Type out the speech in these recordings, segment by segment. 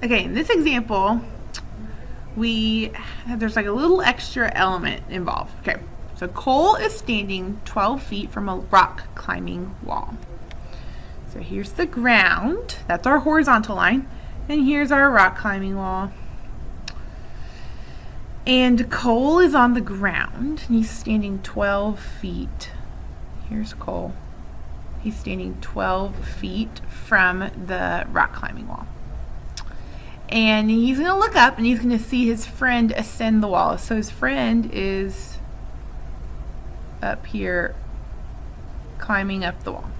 Okay, in this example, there's like a little extra element involved. Okay, so Cole is standing 12 feet from a rock climbing wall. So here's the ground, that's our horizontal line, and here's our rock climbing wall. And Cole is on the ground, and he's standing 12 feet. Here's Cole. He's standing 12 feet from the rock climbing wall. And he's going to look up and he's going to see his friend ascend the wall. So his friend is up here climbing up the wall.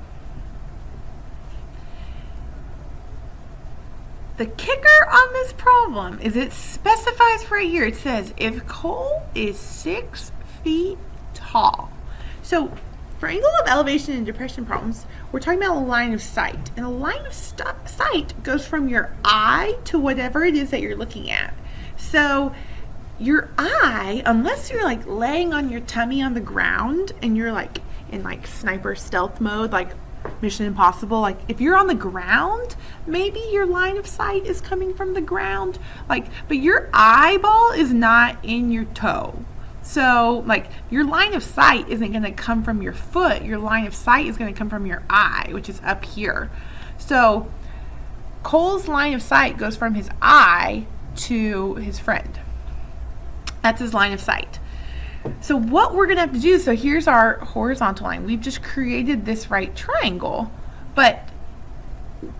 The kicker on this problem is it specifies right here. It says if Cole is 6 feet tall. So for angle of elevation and depression problems, we're talking about a line of sight. And a line of sight goes from your eye to whatever it is that you're looking at. So your eye, unless you're like laying on your tummy on the ground and you're like in like sniper stealth mode, like Mission Impossible, like if you're on the ground, maybe your line of sight is coming from the ground, like, but your eyeball is not in your toe. So like your line of sight isn't going to come from your foot. Your line of sight is going to come from your eye, which is up here. So Cole's line of sight goes from his eye to his friend. That's his line of sight. So what we're going to have to do, so here's our horizontal line. We've just created this right triangle, but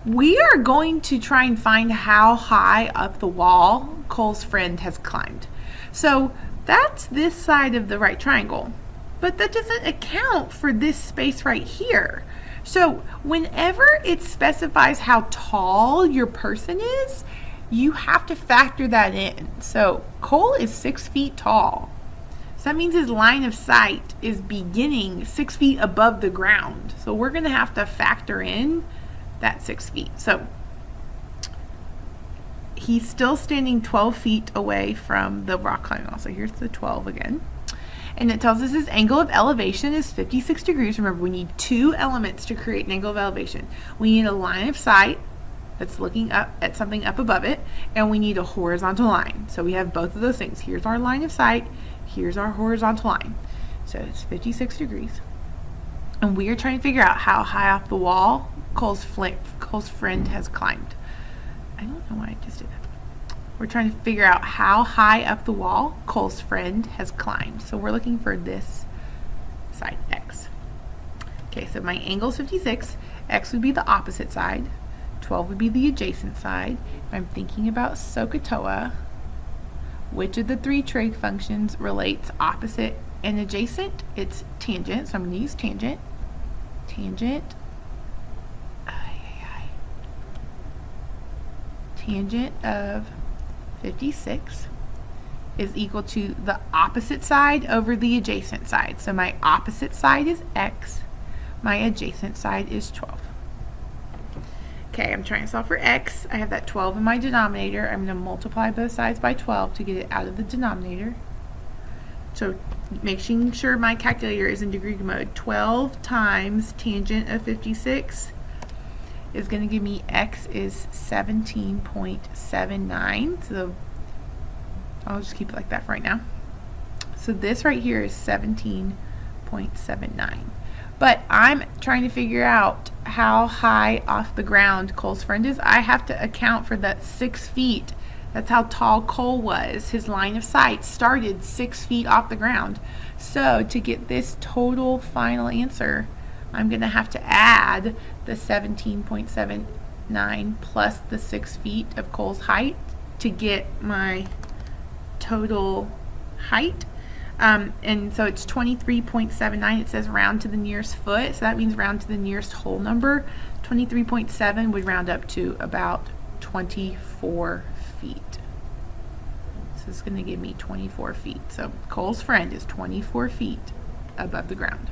we are going to try and find how high up the wall Cole's friend has climbed. So that's this side of the right triangle, but that doesn't account for this space right here. So whenever it specifies how tall your person is, you have to factor that in. So Cole is 6 feet tall. So that means his line of sight is beginning 6 feet above the ground. So we're going to have to factor in that 6 feet. So he's still standing 12 feet away from the rock climbing wall. So here's the 12 again. And it tells us his angle of elevation is 56 degrees. Remember, we need two elements to create an angle of elevation. We need a line of sight that's looking up at something up above it, and we need a horizontal line. So we have both of those things. Here's our line of sight, here's our horizontal line. So it's 56 degrees. And we are trying to figure out how high off the wall Cole's friend has climbed. I don't know why I just did that. We're trying to figure out how high up the wall Cole's friend has climbed. So we're looking for this side, x. Okay, so my angle is 56. X would be the opposite side. 12 would be the adjacent side. If I'm thinking about SOHCAHTOA, which of the three trig functions relates opposite and adjacent? It's tangent, so I'm going to use tangent. Tangent. Tangent of 56 is equal to the opposite side over the adjacent side. So my opposite side is x, my adjacent side is 12. Okay, I'm trying to solve for x. I have that 12 in my denominator. I'm going to multiply both sides by 12 to get it out of the denominator. So making sure my calculator is in degree mode. 12 times tangent of 56 is going to give me x is 17.79. So I'll just keep it like that for right now. So this right here is 17.79. But I'm trying to figure out how high off the ground Cole's friend is. I have to account for that 6 feet. That's how tall Cole was. His line of sight started 6 feet off the ground. So to get this total final answer, I'm going to have to add the 17.79 plus the 6 feet of Cole's height to get my total height. And so it's 23.79. It says round to the nearest foot, so that means round to the nearest whole number. 23.7 would round up to about 24 feet. So it's going to give me 24 feet. So Cole's friend is 24 feet above the ground.